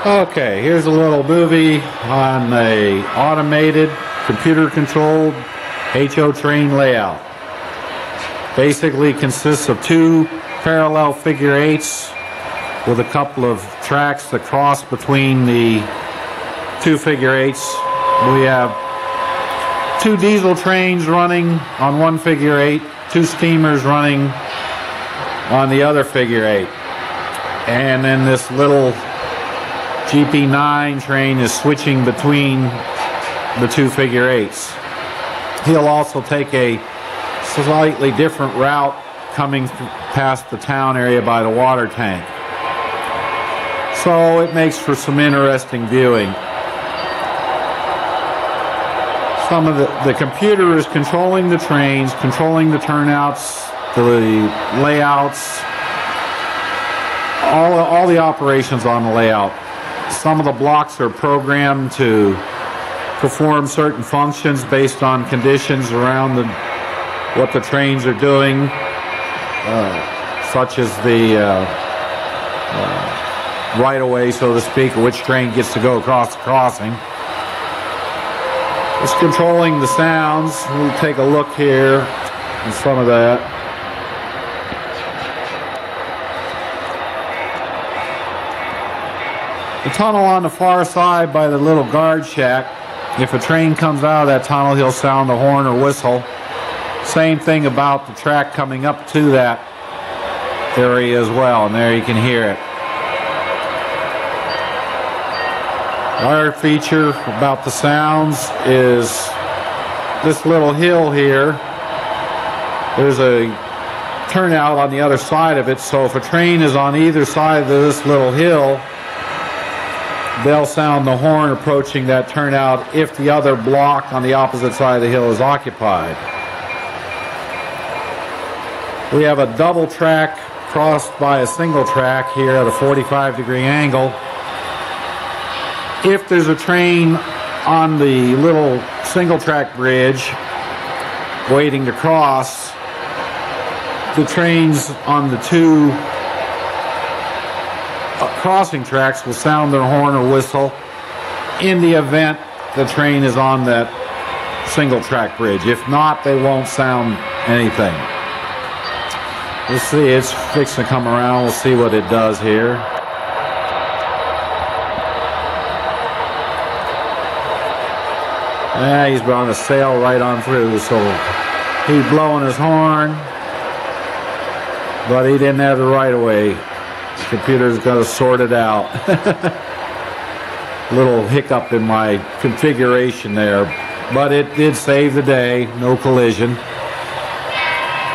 Okay, here's a little movie on a automated, computer-controlled HO train layout. Basically consists of two parallel figure eights with a couple of tracks that cross between the two figure eights. We have two diesel trains running on one figure eight, two steamers running on the other figure eight. And then this little GP9 train is switching between the two figure eights. He'll also take a slightly different route coming past the town area by the water tank. So it makes for some interesting viewing. Some of the computer is controlling the trains, controlling the turnouts, the layouts, all the operations on the layout. Some of the blocks are programmed to perform certain functions based on conditions around what the trains are doing, such as the right-of-way, so to speak, or which train gets to go across the crossing. It's controlling the sounds. We'll take a look here at some of that. The tunnel on the far side by the little guard shack, if a train comes out of that tunnel, he'll sound the horn or whistle. Same thing about the track coming up to that area as well, and there you can hear it. Our feature about the sounds is this little hill here. There's a turnout on the other side of it, so if a train is on either side of this little hill, they'll sound the horn approaching that turnout if the other block on the opposite side of the hill is occupied. We have a double track crossed by a single track here at a 45-degree angle. If there's a train on the little single track bridge waiting to cross, the trains on the two crossing tracks will sound their horn or whistle in the event the train is on that single track bridge. If not, they won't sound anything. We'll see, it's fixing to come around. We'll see what it does here. Yeah, he's on a sail right on through, so he's blowing his horn, but he didn't have the right of way. The computer's got to sort it out. Little hiccup in my configuration there, but it did save the day, no collision.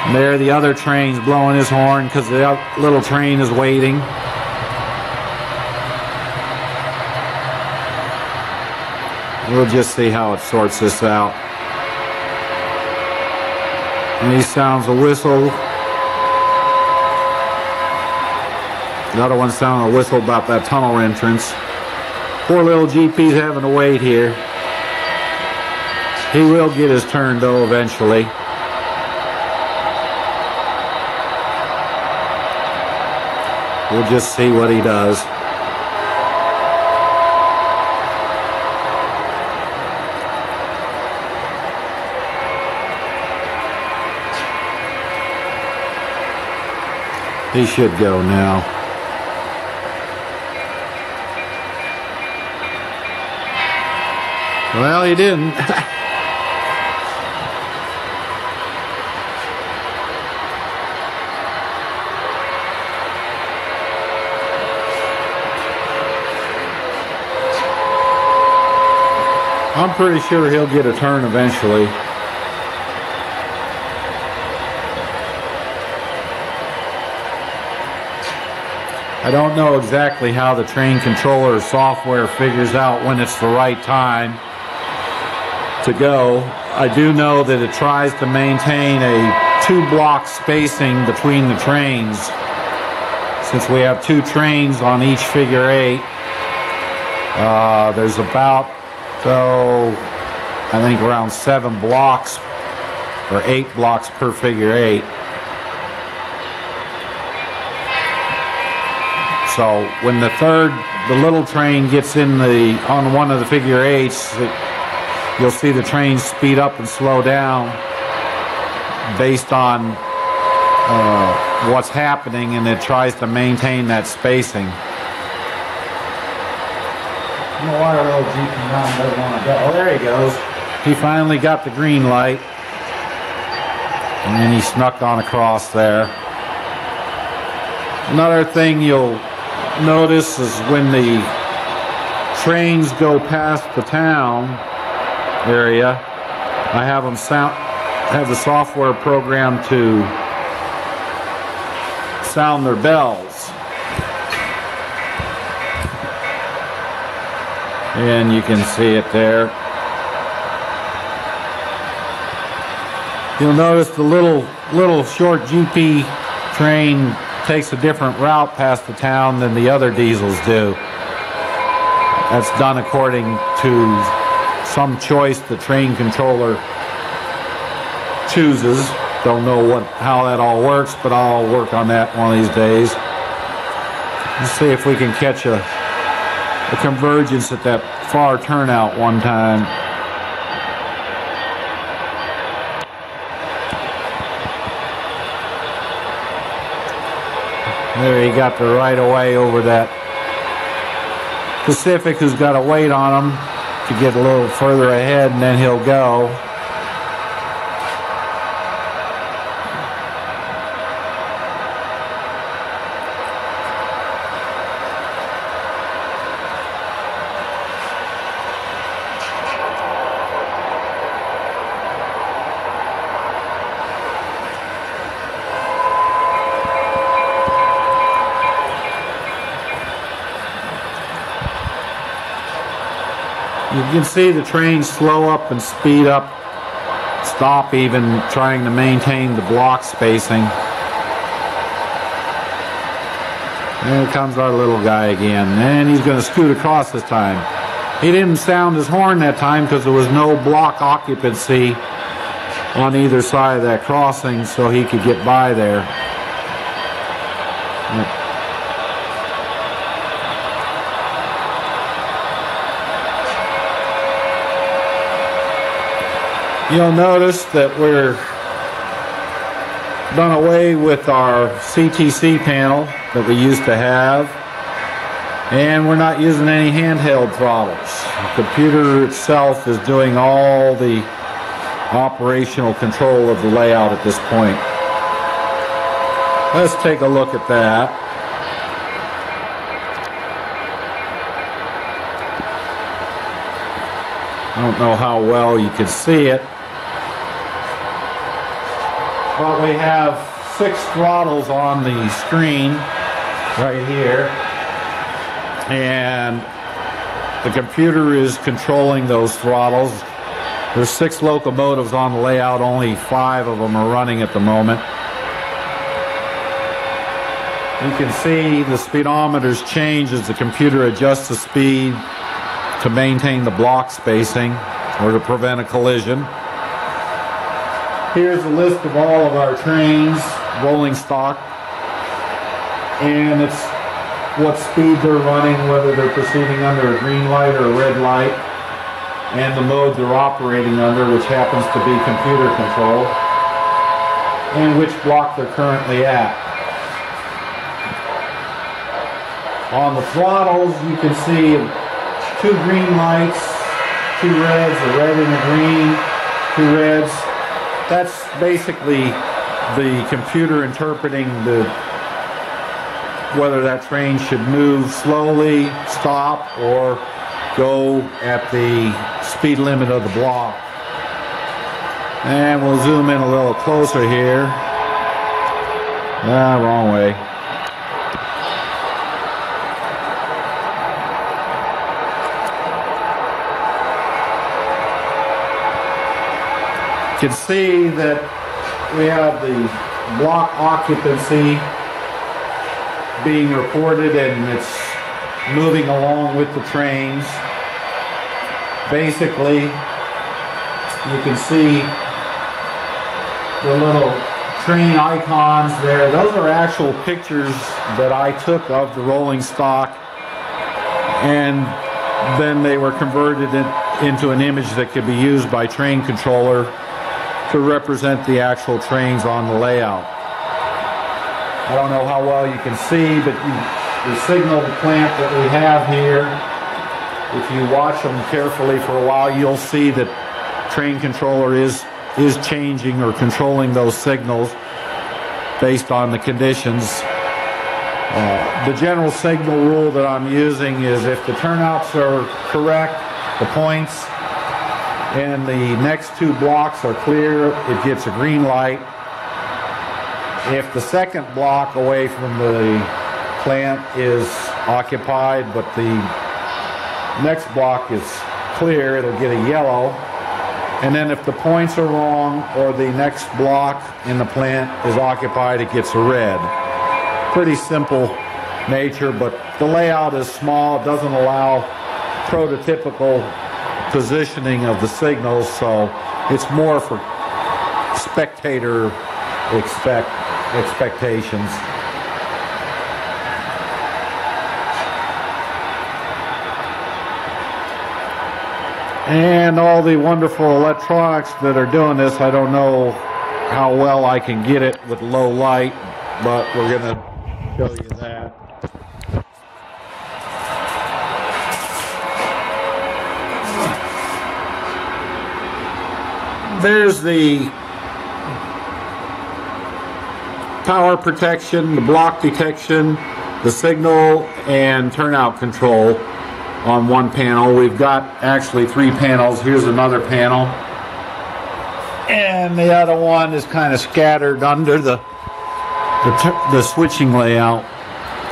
And there the other train's blowing his horn because the little train is waiting. We'll just see how it sorts this out. And he sounds a whistle. The other one sounded a whistle about that tunnel entrance. Poor little GP's having to wait here. He will get his turn though eventually. We'll just see what he does. He should go now. Well, he didn't. I'm pretty sure he'll get a turn eventually. I don't know exactly how the train controller software figures out when it's the right time to go. I do know that it tries to maintain a 2-block spacing between the trains. Since we have 2 trains on each figure 8, there's about, I think around 7 blocks or 8 blocks per figure 8. So when the little train gets on one of the figure eights, you'll see the train speed up and slow down based on what's happening, and it tries to maintain that spacing. No wonder little GP9 doesn't want to go. Oh, there he goes. He finally got the green light, and then he snuck on across there. Another thing you'll notice is when the trains go past the town area, I have the software program to sound their bells. And you can see it there. You'll notice the little short GP train takes a different route past the town than the other diesels do. That's done according to some choice the train controller chooses. Don't know how that all works, but I'll work on that one of these days. Let's see if we can catch a convergence at that far turnout one time. There, he got the right of way over that Pacific, who's got to wait on him to get a little further ahead, and then he'll go. You can see the train slow up and speed up, stop even, trying to maintain the block spacing. There comes our little guy again, and he's going to scoot across this time. He didn't sound his horn that time because there was no block occupancy on either side of that crossing, so he could get by there. You'll notice that we're done away with our CTC panel that we used to have, and we're not using any handheld throttles. The computer itself is doing all the operational control of the layout at this point. Let's take a look at that. I don't know how well you can see it, but we have 6 throttles on the screen right here, and the computer is controlling those throttles. There's 6 locomotives on the layout, only 5 of them are running at the moment. You can see the speedometers change as the computer adjusts the speed to maintain the block spacing or to prevent a collision. Here's a list of all of our trains, rolling stock, and it's what speed they're running, whether they're proceeding under a green light or a red light, and the mode they're operating under, which happens to be computer control, and which block they're currently at. On the throttles, you can see 2 green lights, 2 reds, a red and a green, 2 reds. That's basically the computer interpreting whether that train should move slowly, stop, or go at the speed limit of the block. And we'll zoom in a little closer here. Wrong way. You can see that we have the block occupancy being reported, and it's moving along with the trains. Basically, you can see the little train icons there, those are actual pictures that I took of the rolling stock, and then they were converted into an image that could be used by train controller to represent the actual trains on the layout. I don't know how well you can see, but the signal plant that we have here, if you watch them carefully for a while, you'll see that train controller is changing or controlling those signals based on the conditions. The general signal rule that I'm using is if the turnouts are correct, the points, and the next two blocks are clear, it gets a green light. If the second block away from the plant is occupied, but the next block is clear, it'll get a yellow. And then if the points are wrong or the next block in the plant is occupied, it gets a red. Pretty simple nature, but the layout is small. It doesn't allow prototypical positioning of the signals, so it's more for spectator expectations. And all the wonderful electronics that are doing this, I don't know how well I can get it with low light, but we're going to show you that. There's the power protection, the block detection, the signal, and turnout control on one panel. We've got actually 3 panels. Here's another panel. And the other one is kind of scattered under the switching layout.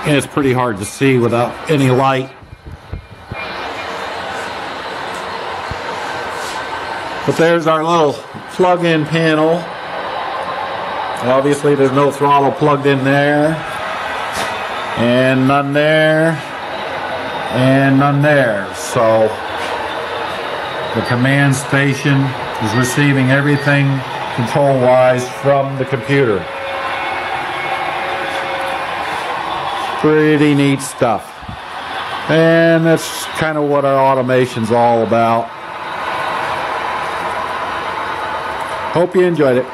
And it's pretty hard to see without any light. But there's our little plug-in panel. Obviously there's no throttle plugged in there. And none there. And none there. So the command station is receiving everything control-wise from the computer. Pretty neat stuff. And that's kind of what our automation's all about. Hope you enjoyed it.